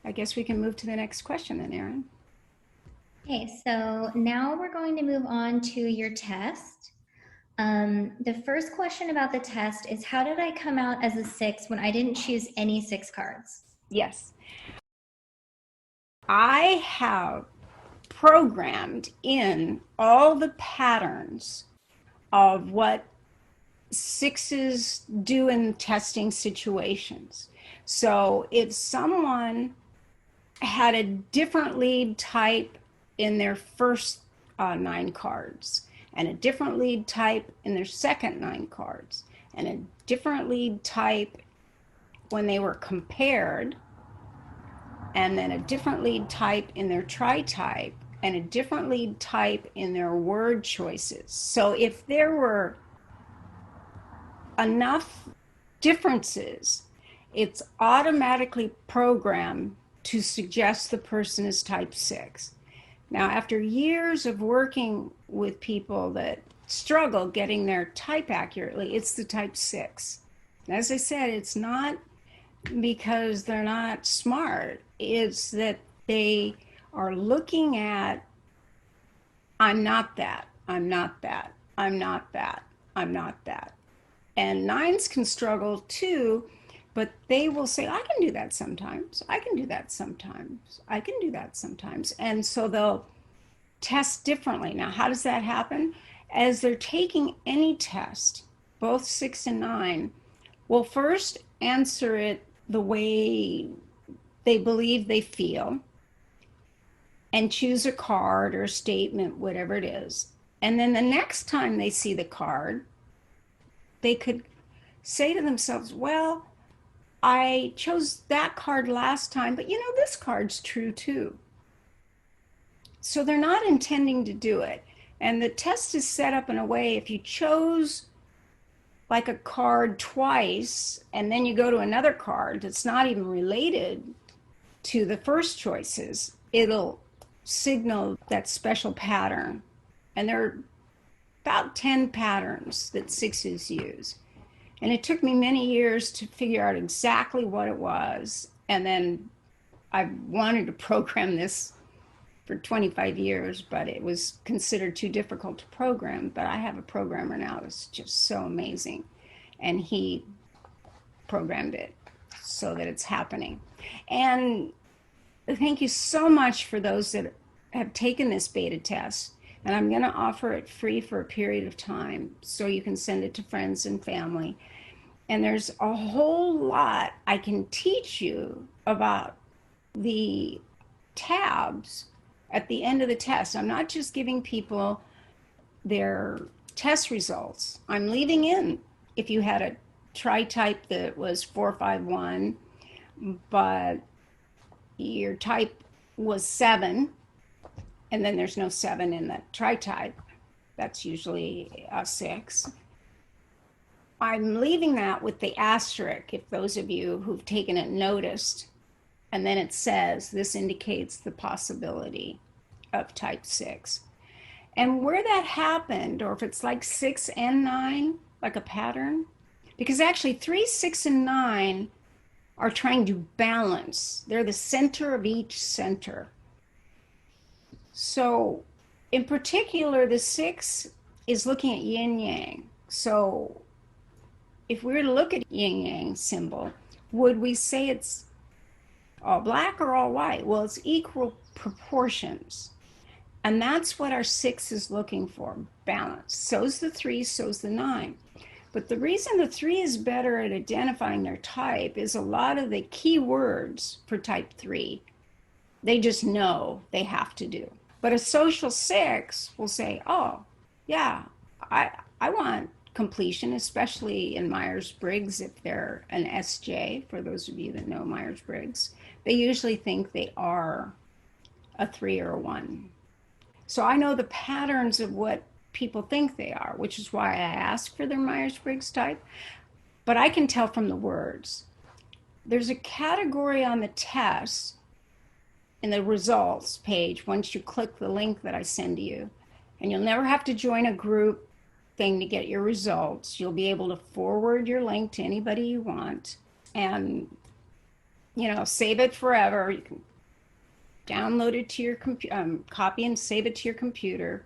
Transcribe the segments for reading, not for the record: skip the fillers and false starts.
I guess we can move to the next question then, Erin. Okay, so now we're going to move on to your test. The first question about the test is, how did I come out as a 6 when I didn't choose any 6 cards? Yes. I have programmed in all the patterns of what 6s do in testing situations. So if someone had a different lead type in their first 9 cards, and a different lead type in their second 9 cards, and a different lead type when they were compared, and then a different lead type in their tri-type, and a different lead type in their word choices. So if there were enough differences, it's automatically programmed to suggest the person is type 6. Now, after years of working with people that struggle getting their type accurately, it's the type 6. As I said, it's not because they're not smart, it's that they are looking at, I'm not that, I'm not that, I'm not that, I'm not that. And 9s can struggle too, but they will say, I can do that sometimes. I can do that sometimes. I can do that sometimes. And so they'll test differently. Now, how does that happen? As they're taking any test, both 6 and 9, will first answer it the way they believe they feel and choose a card or a statement, whatever it is. And then the next time they see the card, they could say to themselves, well, I chose that card last time, but this card's true too. So they're not intending to do it. And the test is set up in a way, if you chose like a card twice and then you go to another card that's not even related to the first choices, it'll signal that special pattern. And there are about 10 patterns that 6s use. And it took me many years to figure out exactly what it was. And then I wanted to program this for 25 years, but it was considered too difficult to program. But I have a programmer now that's just so amazing. And he programmed it so that it's happening. And thank you so much for those that have taken this beta test. And I'm going to offer it free for a period of time so you can send it to friends and family. And there's a whole lot I can teach you about the tabs at the end of the test. I'm not just giving people their test results. I'm leaving in if you had a tri-type that was 451, but your type was 7, and then there's no 7 in the tri-type. That's usually a 6. I'm leaving that with the asterisk, if those of you who've taken it noticed. And then it says, this indicates the possibility of type 6. And where that happened, or if it's like 6 and 9, like a pattern, because actually 3, 6, and 9 are trying to balance. They're the center of each center. So in particular, the 6 is looking at yin yang. So if we were to look at yin yang symbol, would we say it's all black or all white? Well, it's equal proportions. And that's what our 6 is looking for, balance. So's the 3, so's the 9. But the reason the 3 is better at identifying their type is a lot of the key words for type 3, they just know they have to do. But a social 6 will say, oh, yeah, I want completion, especially in Myers-Briggs if they're an SJ, for those of you that know Myers-Briggs. They usually think they are a 3 or a 1. So I know the patterns of what people think they are, which is why I ask for their Myers-Briggs type. But I can tell from the words. There's a category on the test in the results page once you click the link that I send to you. And you'll never have to join a group thing to get your results. You'll be able to forward your link to anybody you want. And save it forever. You can download it to your computer, copy and save it to your computer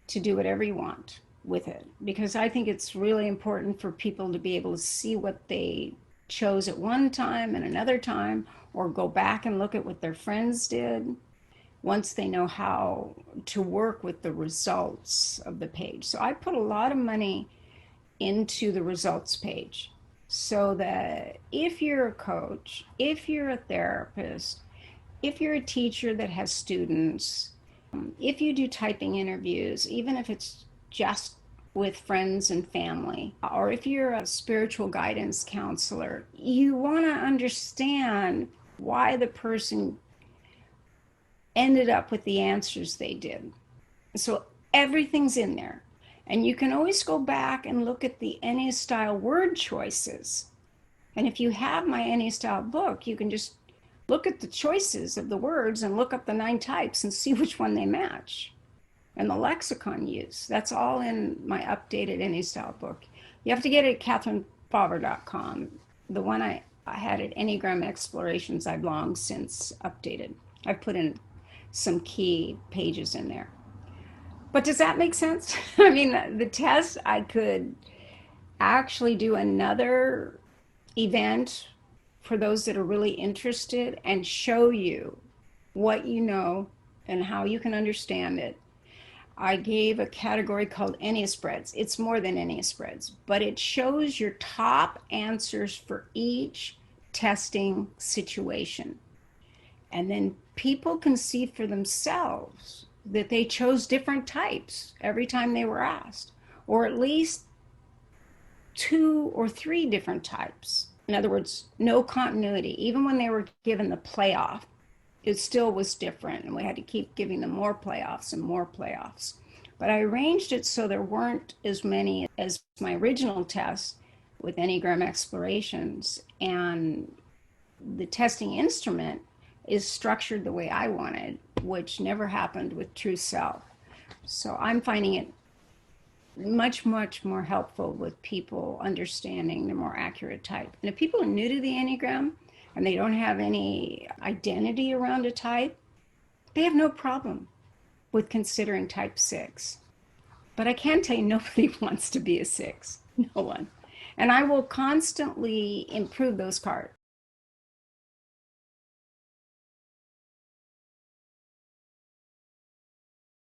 to do whatever you want with it. Because I think it's really important for people to be able to see what they chose at one time and another time, or go back and look at what their friends did once they know how to work with the results of the page. So I put a lot of money into the results page so that if you're a coach, if you're a therapist, if you're a teacher that has students, if you do typing interviews, even if it's just with friends and family, or if you're a spiritual guidance counselor, you want to understand why the person ended up with the answers they did. So everything's in there. And you can always go back and look at the Enneastyle word choices. And if you have my Enneastyle book, you can just look at the choices of the words and look up the 9 types and see which one they match. And the lexicon use. That's all in my updated Enneastyle book. You have to get it at KatherineFauvre.com. The one I had at Enneagram Explorations, I've long since updated. I've put in some key pages in there. But does that make sense? I mean, the test, I could actually do another event for those that are really interested and show you what you know and how you can understand it. I gave a category called Enneaspreads. It's more than Enneaspreads, but it shows your top answers for each testing situation. And then people can see for themselves that they chose different types every time they were asked, or at least 2 or 3 different types. In other words, no continuity. Even when they were given the playoff, it still was different, and we had to keep giving them more playoffs and more playoffs. But I arranged it so there weren't as many as my original test with Enneagram Explorations, and the testing instrument is structured the way I wanted, which never happened with True Self. So I'm finding it much, much more helpful with people understanding the more accurate type. And if people are new to the Enneagram and they don't have any identity around a type, they have no problem with considering type 6. But I can tell you, nobody wants to be a 6. No one. And I will constantly improve those cards.